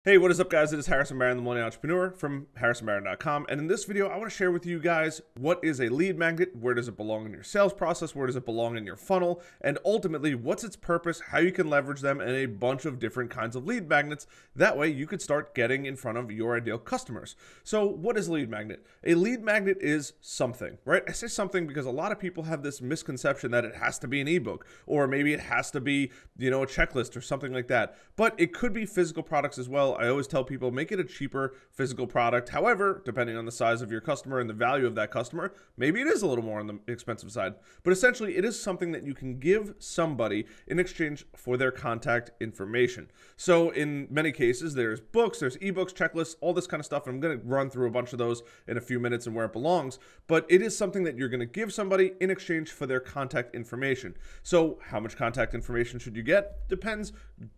Hey, what is up, guys? It is Harrison Barron, the Millennial Entrepreneur from harrisonbarron.com. And in this video, I want to share with you guys what is a lead magnet, where does it belong in your sales process, where does it belong in your funnel, and ultimately, what's its purpose, how you can leverage them, and a bunch of different kinds of lead magnets. That way, you could start getting in front of your ideal customers. So what is a lead magnet? A lead magnet is something, right? I say something because a lot of people have this misconception that it has to be an ebook, or maybe it has to be, a checklist or something like that. But it could be physical products as well. I always tell people, make it a cheaper physical product. However, depending on the size of your customer and the value of that customer, maybe it is a little more on the expensive side. But essentially, it is something that you can give somebody in exchange for their contact information. So in many cases, there's books, there's ebooks, checklists, all this kind of stuff. And I'm going to run through a bunch of those in a few minutes and where it belongs. But it is something that you're going to give somebody in exchange for their contact information. So how much contact information should you get? Depends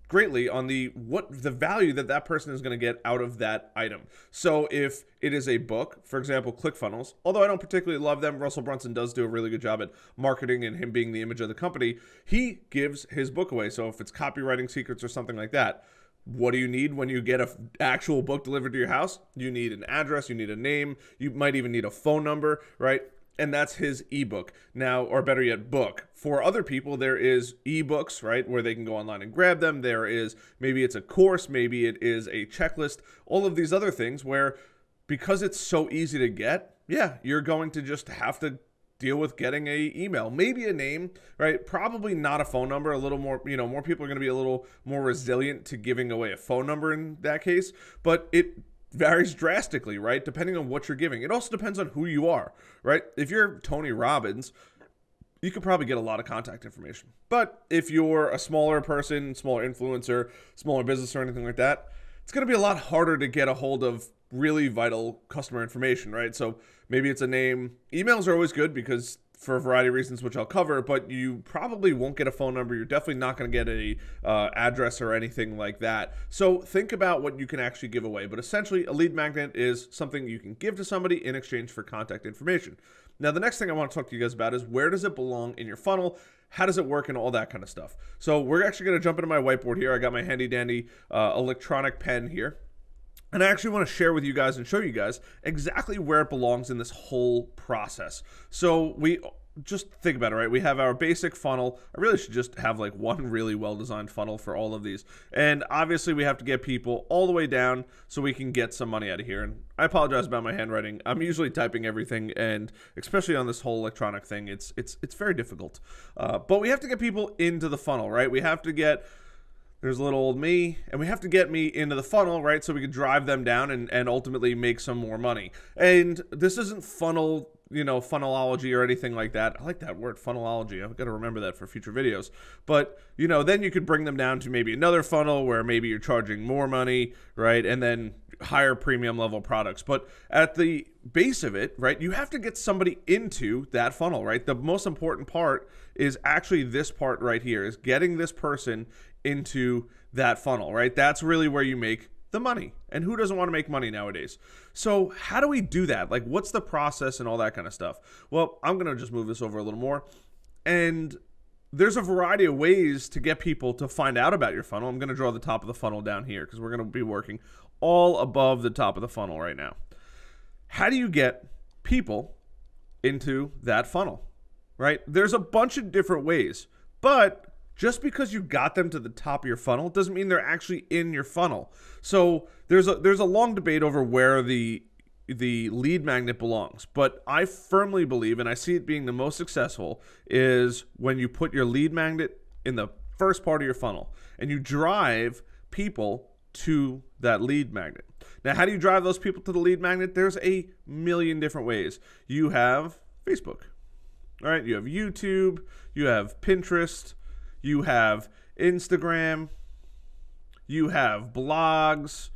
greatly on the value that person is going to get out of that item. So if it is a book, for example, ClickFunnels, although I don't particularly love them, Russell Brunson does do a really good job at marketing and him being the image of the company. He gives his book away. So if it's copywriting secrets or something like that, what do you need when you get an actual book delivered to your house? You need an address, you need a name, you might even need a phone number, right? And that's his ebook. Now, or better yet, book. For other people, there is ebooks, right, where they can go online and grab them. There is, maybe it's a course, maybe it is a checklist, all of these other things where, because it's so easy to get, yeah, you're going to just have to deal with getting a email, maybe a name, right? Probably not a phone number. A little more, more people are going to be a little more resilient to giving away a phone number in that case, but it varies drastically, right? Depending on what you're giving. It also depends on who you are, right? If you're Tony Robbins, you could probably get a lot of contact information. But if you're a smaller person, smaller influencer, smaller business or anything like that, it's going to be a lot harder to get a hold of really vital customer information, right? So maybe it's a name. Emails are always good because for a variety of reasons, which I'll cover, but you probably won't get a phone number. You're definitely not going to get a address or anything like that. So think about what you can actually give away. But essentially, a lead magnet is something you can give to somebody in exchange for contact information. Now, the next thing I want to talk to you guys about is where does it belong in your funnel? How does it work and all that kind of stuff? So we're actually going to jump into my whiteboard here. I got my handy dandy electronic pen here. And I actually want to share with you guys and show you guys exactly where it belongs in this whole process. So we just think about it, right? We have our basic funnel. I really should just have like one really well-designed funnel for all of these. And obviously we have to get people all the way down so we can get some money out of here. And I apologize about my handwriting. I'm usually typing everything, and especially on this whole electronic thing, it's very difficult. But we have to get people into the funnel, right? We have to get... There's little old me, and we have to get me into the funnel, right? So we can drive them down and ultimately make some more money. And this isn't funnel, funnelology or anything like that. I like that word, funnelology. I've got to remember that for future videos. But, then you could bring them down to maybe another funnel where maybe you're charging more money, right? And then higher premium level products. But at the base of it, right, you have to get somebody into that funnel, right? The most important part is actually this part right here, is getting this person into that funnel, right? That's really where you make the money. And who doesn't want to make money nowadays? So how do we do that? Like, what's the process and all that kind of stuff? Well, I'm going to just move this over a little more. And there's a variety of ways to get people to find out about your funnel. I'm going to draw the top of the funnel down here because we're going to be working all above the top of the funnel right now. How do you get people into that funnel, right? There's a bunch of different ways, but just because you got them to the top of your funnel doesn't mean they're actually in your funnel. So there's a long debate over where the lead magnet belongs, but I firmly believe, and I see it being the most successful, is when you put your lead magnet in the first part of your funnel and you drive people to that lead magnet. Now, how do you drive those people to the lead magnet? There's a million different ways. You have Facebook, all right? You have YouTube, you have Pinterest, you have Instagram, you have blogs,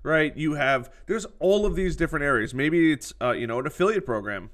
right? There's all of these different areas. Maybe it's, an affiliate program.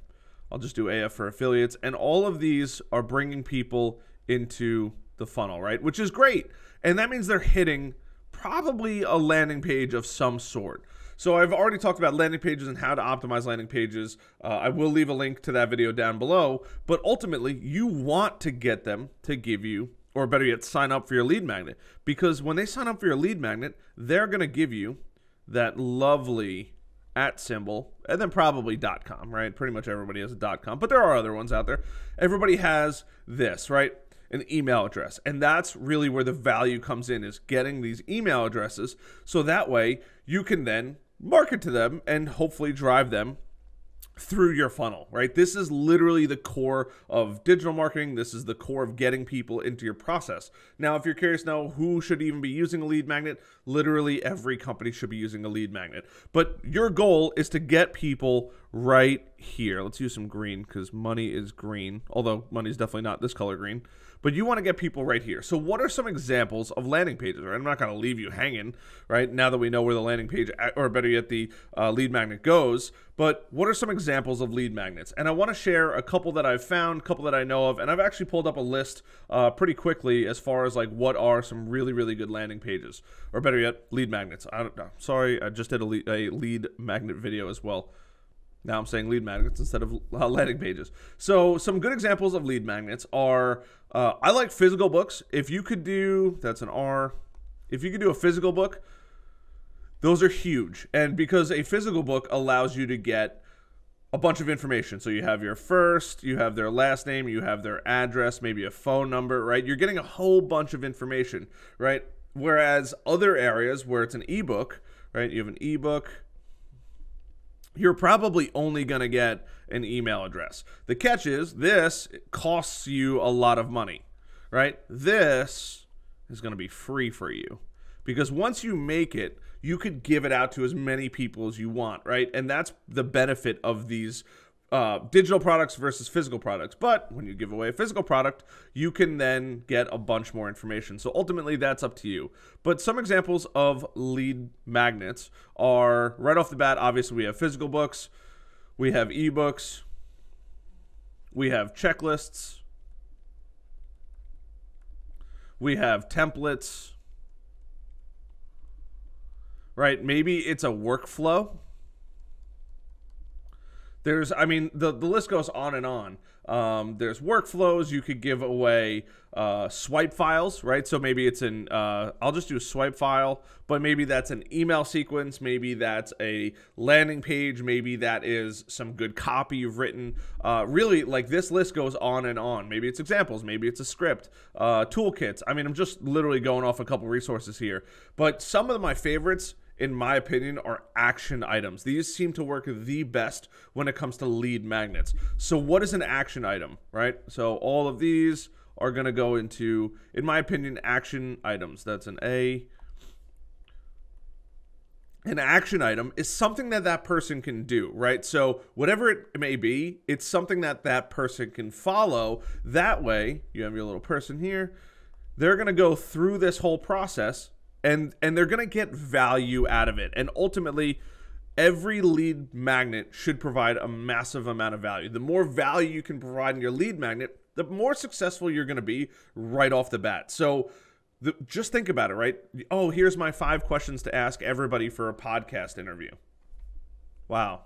I'll just do AF for affiliates. And all of these are bringing people into the funnel, right? Which is great. And that means they're hitting probably a landing page of some sort. So I've already talked about landing pages and how to optimize landing pages. I will leave a link to that video down below. But ultimately, you want to get them to give you or better yet, sign up for your lead magnet. Because when they sign up for your lead magnet, they're going to give you that lovely @ symbol, and then probably .com, right? Pretty much everybody has a .com, but there are other ones out there. Everybody has this, right? An email address. And that's really where the value comes in, is getting these email addresses, so that way you can then market to them and hopefully drive them through your funnel, right? This is literally the core of digital marketing. This is the core of getting people into your process. Now, if you're curious now who should even be using a lead magnet, literally every company should be using a lead magnet. But your goal is to get people right here. Let's use some green because money is green, although money is definitely not this color green. But you want to get people right here. So what are some examples of landing pages? Right? I'm not going to leave you hanging, right? Now that we know where the landing page, or better yet, the lead magnet goes. But what are some examples of lead magnets? And I want to share a couple that I've found, a couple that I know of, and I've actually pulled up a list pretty quickly as far as like what are some really, really good landing pages, or better yet, lead magnets. I don't know. Sorry, I just did a lead magnet video as well. Now I'm saying lead magnets instead of landing pages. So some good examples of lead magnets are, I like physical books. If you could do, that's an R, if you could do a physical book, those are huge. And because a physical book allows you to get a bunch of information. So you have your first, you have their last name, you have their address, maybe a phone number, right? You're getting a whole bunch of information, right? Whereas other areas where it's an ebook, right? You have an ebook, you're probably only going to get an email address. The catch is this costs you a lot of money, right? This is going to be free for you because once you make it, you could give it out to as many people as you want, right? And that's the benefit of these digital products versus physical products. But when you give away a physical product, you can then get a bunch more information. So ultimately, that's up to you. But some examples of lead magnets are, right off the bat, obviously, we have physical books, we have ebooks, we have checklists, we have templates, right? Maybe it's a workflow. There's, I mean, the list goes on and on. There's workflows. You could give away swipe files, right? So maybe it's an, I'll just do a swipe file, but maybe that's an email sequence. Maybe that's a landing page. Maybe that is some good copy you've written. Really, like this list goes on and on. Maybe it's examples. Maybe it's a script, toolkits. I mean, I'm just literally going off a couple resources here. But some of my favorites, in my opinion, are action items. These seem to work the best when it comes to lead magnets. So what is an action item, right? So all of these are going to go into, in my opinion, action items. That's an A. An action item is something that that person can do, right? So whatever it may be, it's something that that person can follow. That way, you have your little person here. They're going to go through this whole process and they're going to get value out of it. And ultimately, every lead magnet should provide a massive amount of value. The more value you can provide in your lead magnet, the more successful you're going to be right off the bat. So just think about it, right? Oh, here's my 5 questions to ask everybody for a podcast interview. Wow.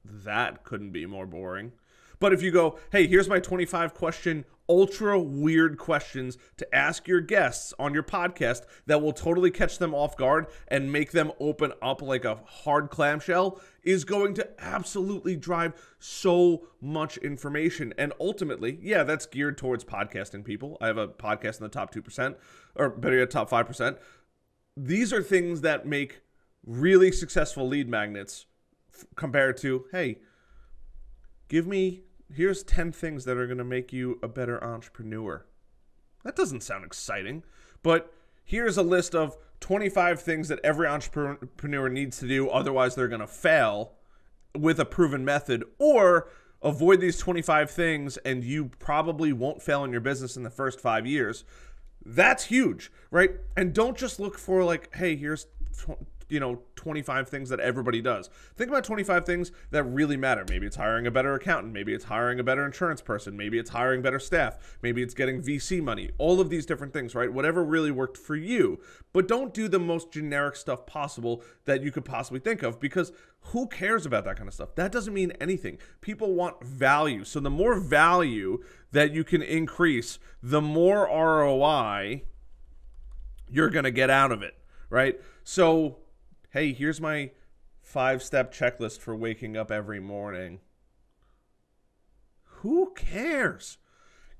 That couldn't be more boring. But if you go, hey, here's my 25 question, ultra weird questions to ask your guests on your podcast that will totally catch them off guard and make them open up like a hard clamshell, is going to absolutely drive so much information. And ultimately, yeah, that's geared towards podcasting people. I have a podcast in the top 2%, or better yet, top 5%. These are things that make really successful lead magnets compared to, hey, here's 10 things that are going to make you a better entrepreneur. That doesn't sound exciting, but here's a list of 25 things that every entrepreneur needs to do, otherwise they're going to fail, with a proven method. Or avoid these 25 things and you probably won't fail in your business in the first 5 years. That's huge, right? And don't just look for like, hey, here's 25 things that everybody does. Think about 25 things that really matter. Maybe it's hiring a better accountant. Maybe it's hiring a better insurance person. Maybe it's hiring better staff. Maybe it's getting VC money. All of these different things, right? Whatever really worked for you. But don't do the most generic stuff possible that you could possibly think of, because who cares about that kind of stuff? That doesn't mean anything. People want value. So the more value that you can increase, the more ROI you're going to get out of it, right? So, hey, here's my 5-step checklist for waking up every morning. Who cares?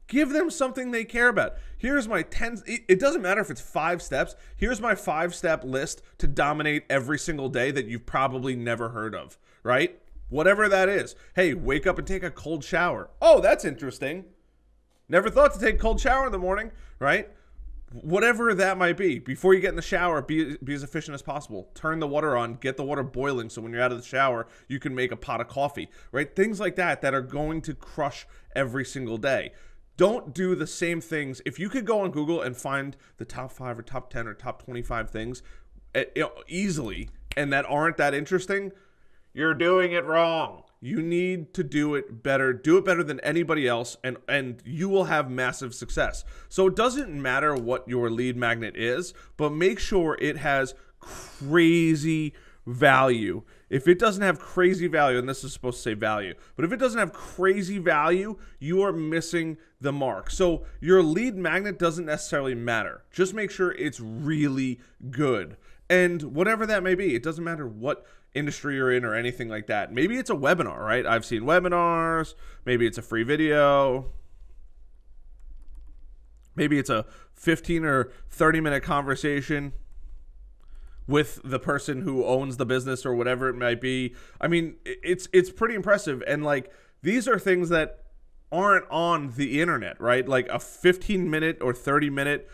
Give them something they care about. Here's my 10. It doesn't matter if it's 5 steps. Here's my 5-step list to dominate every single day that you've probably never heard of, right? Whatever that is. Hey, wake up and take a cold shower. Oh, that's interesting. Never thought to take a cold shower in the morning, right? Whatever that might be. Before you get in the shower, be as efficient as possible. Turn the water on, get the water boiling, so when you're out of the shower, you can make a pot of coffee, right? Things like that are going to crush every single day. Don't do the same things. If you could go on Google and find the top 5 or top 10 or top 25 things easily, and that aren't that interesting, you're doing it wrong. You need to do it better. Do it better than anybody else, and you will have massive success. So it doesn't matter what your lead magnet is, but make sure it has crazy value. If it doesn't have crazy value, and this is supposed to say value, but if it doesn't have crazy value, you are missing the mark. So your lead magnet doesn't necessarily matter. Just make sure it's really good. And whatever that may be, it doesn't matter what industry you're in or anything like that. Maybe it's a webinar, right? I've seen webinars. Maybe it's a free video. Maybe it's a 15 or 30-minute conversation with the person who owns the business or whatever it might be. I mean, it's pretty impressive. And like, these are things that aren't on the internet, right? Like a 15-minute or 30-minute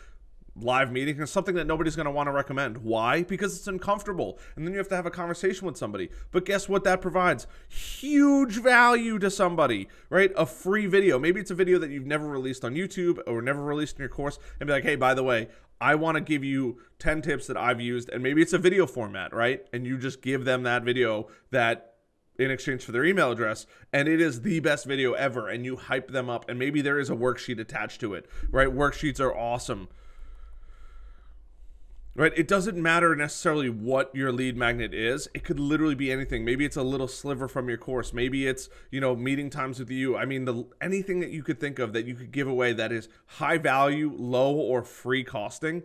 live meeting is something that nobody's going to want to recommend. Why? Because it's uncomfortable, and then you have to have a conversation with somebody. But guess what that provides? Huge value to somebody, right? A free video. Maybe it's a video that you've never released on YouTube or never released in your course, and be like, hey, by the way, I want to give you 10 tips that I've used, and maybe it's a video format, right? And you just give them that video that in exchange for their email address, and it is the best video ever, and you hype them up, and maybe there is a worksheet attached to it, right? Worksheets are awesome. Right? It doesn't matter necessarily what your lead magnet is. It could literally be anything. Maybe it's a little sliver from your course. Maybe it's, meeting times with you. I mean, anything that you could think of that you could give away that is high value, low or free costing,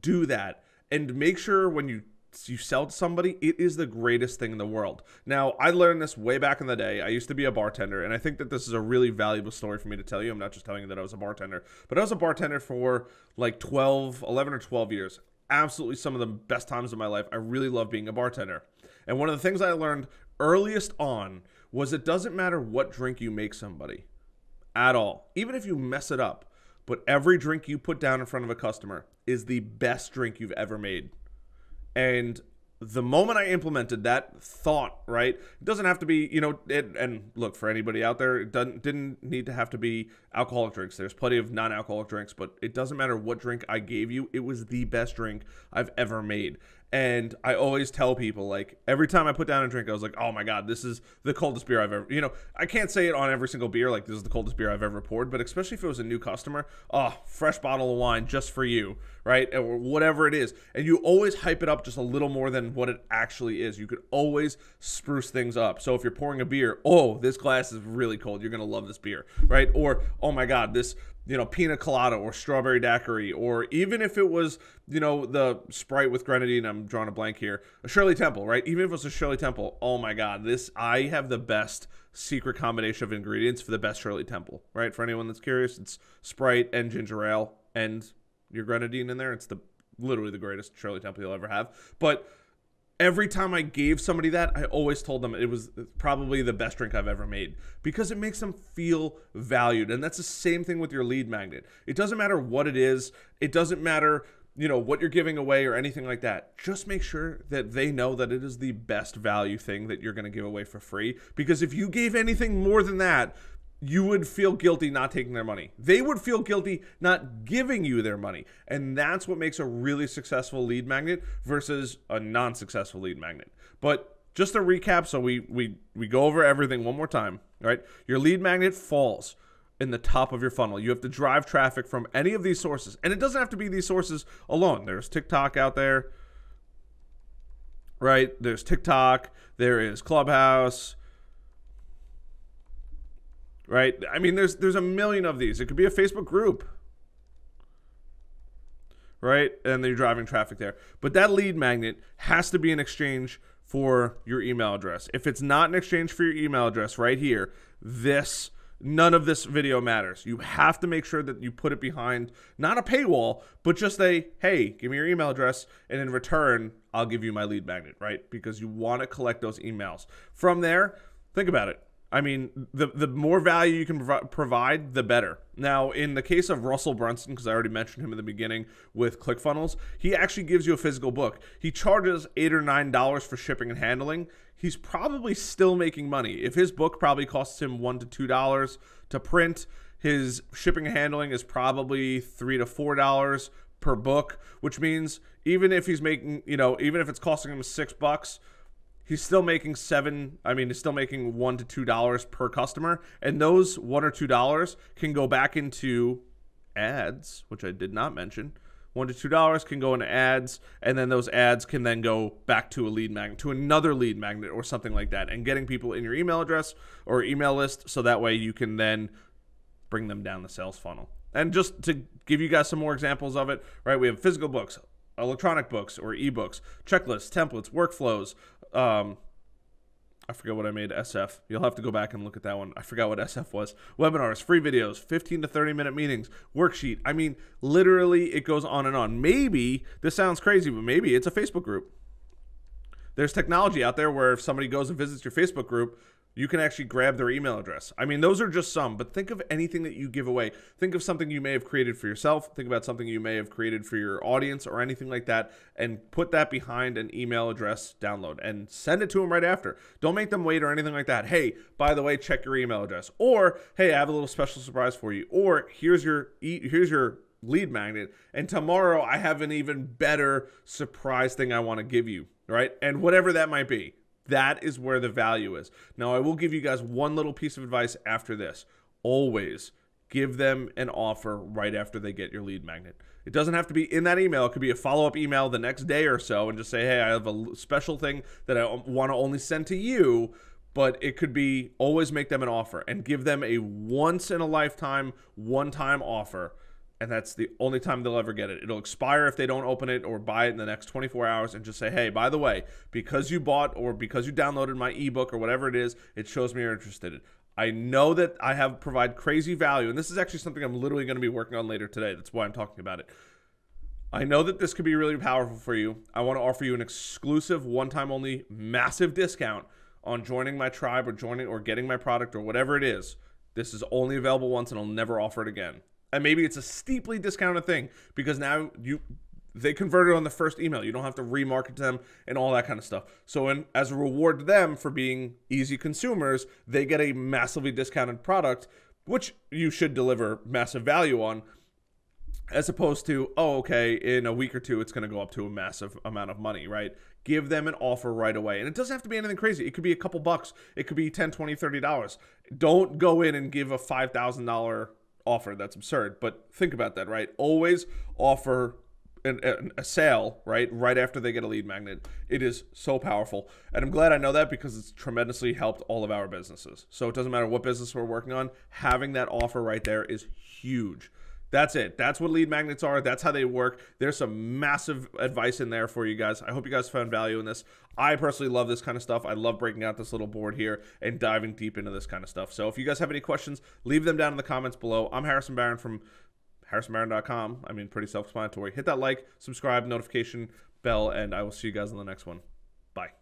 do that. And make sure when you sell to somebody, it is the greatest thing in the world. Now, I learned this way back in the day. I used to be a bartender, and I think that this is a really valuable story for me to tell you. I'm not just telling you that I was a bartender, but I was a bartender for like 11 or 12 years. Absolutely some of the best times of my life. I really love being a bartender. And one of the things I learned earliest on was it doesn't matter what drink you make somebody at all, even if you mess it up, but every drink you put down in front of a customer is the best drink you've ever made. And the moment I implemented that thought, right, it doesn't have to be, and look, for anybody out there, it didn't need to have to be alcoholic drinks. There's plenty of non-alcoholic drinks, but it doesn't matter what drink I gave you. It was the best drink I've ever made. And I always tell people, like, every time I put down a drink, I was like, oh my God, this is the coldest beer I've ever, I can't say it on every single beer, like, this is the coldest beer I've ever poured, but especially if it was a new customer, fresh bottle of wine just for you, right? Or whatever it is. And you always hype it up just a little more than what it actually is. You could always spruce things up. So if you're pouring a beer, this glass is really cold. You're going to love this beer, right? Or, oh my God, this, pina colada or strawberry daiquiri, or even if it was, the Sprite with grenadine, I'm drawing a blank here, a Shirley Temple, right? Even if it was a Shirley Temple, oh my God, I have the best secret combination of ingredients for the best Shirley Temple, right? For anyone that's curious, it's Sprite and ginger ale and your grenadine in there. It's literally the greatest Shirley Temple you'll ever have. But every time I gave somebody that, I always told them it was probably the best drink I've ever made, because it makes them feel valued. And that's the same thing with your lead magnet. It doesn't matter what it is. It doesn't matter, what you're giving away or anything like that. Just make sure that they know that it is the best value thing that you're going to give away for free. Because if you gave anything more than that, you would feel guilty not taking their money. They would feel guilty not giving you their money. And that's what makes a really successful lead magnet versus a non-successful lead magnet. But just to recap, so we go over everything one more time, right? Your lead magnet falls in the top of your funnel. You have to drive traffic from any of these sources. And it doesn't have to be these sources alone. There's TikTok out there, right? There's TikTok, there is Clubhouse, right? I mean, there's a million of these. It could be a Facebook group, right? And then you're driving traffic there. But that lead magnet has to be in exchange for your email address. If it's not in exchange for your email address right here, none of this video matters. You have to make sure that you put it behind, not a paywall, but just hey, give me your email address, and in return, I'll give you my lead magnet, right? Because you want to collect those emails. From there, think about it. I mean, the more value you can provide, the better. Now, in the case of Russell Brunson, because I already mentioned him in the beginning with ClickFunnels, he actually gives you a physical book. He charges $8 or $9 for shipping and handling. He's probably still making money. If his book probably costs him $1 to $2 to print, his shipping and handling is probably $3 to $4 per book, which means even if he's making, even if it's costing him $6, he's still making he's still making $1 to $2 per customer. And those $1 or $2 can go back into ads, which I did not mention. $1 to $2 can go into ads, and then those ads can then go back to a lead magnet, to another lead magnet or something like that, and getting people in your email address or email list so that way you can then bring them down the sales funnel. And just to give you guys some more examples of it, right, we have physical books, electronic books or ebooks, checklists, templates, workflows. I forget what I made SF. You'll have to go back and look at that one. I forgot what SF was. Webinars, free videos, 15 to 30-minute meetings, worksheet. I mean, literally, it goes on and on. Maybe, this sounds crazy, but maybe it's a Facebook group. There's technology out there where if somebody goes and visits your Facebook group, you can actually grab their email address. I mean, those are just some, but think of anything that you give away. Think of something you may have created for yourself. Think about something you may have created for your audience or anything like that, and put that behind an email address download and send it to them right after. Don't make them wait or anything like that. Hey, by the way, check your email address. Or, hey, I have a little special surprise for you. Or, here's your lead magnet, and tomorrow I have an even better surprise thing I want to give you, right? And whatever that might be. That is where the value is. Now, I will give you guys one little piece of advice after this. Always give them an offer right after they get your lead magnet. It doesn't have to be in that email. It could be a follow-up email the next day or so and just say, hey, I have a special thing that I want to only send to you. But it could be always make them an offer and give them a once-in-a-lifetime, one-time offer. And that's the only time they'll ever get it. It'll expire if they don't open it or buy it in the next 24 hours, and just say, hey, by the way, because you bought or because you downloaded my ebook or whatever it is, it shows me you're interested. I know that I have provide crazy value, and this is actually something I'm literally going to be working on later today. That's why I'm talking about it. I know that this could be really powerful for you. I want to offer you an exclusive, one-time only, massive discount on joining my tribe or getting my product or whatever it is. This is only available once, and I'll never offer it again. And maybe it's a steeply discounted thing because now they converted on the first email. You don't have to remarket to them and all that kind of stuff. So as a reward to them for being easy consumers, they get a massively discounted product, which you should deliver massive value on, as opposed to, oh, okay, in a week or two, it's going to go up to a massive amount of money, right? Give them an offer right away. And it doesn't have to be anything crazy. It could be a couple bucks. It could be $10, $20, $30. Don't go in and give a $5,000 offer. That's absurd. But think about that, right? Always offer a sale, right after they get a lead magnet. It is so powerful. And I'm glad I know that because it's tremendously helped all of our businesses. So it doesn't matter what business we're working on, having that offer right there is huge. That's it. That's what lead magnets are. That's how they work. There's some massive advice in there for you guys. I hope you guys found value in this. I personally love this kind of stuff. I love breaking out this little board here and diving deep into this kind of stuff. So if you guys have any questions, leave them down in the comments below. I'm Harrison Barron from harrisonbarron.com. I mean, pretty self-explanatory. Hit that like, subscribe, notification bell, and I will see you guys in the next one. Bye.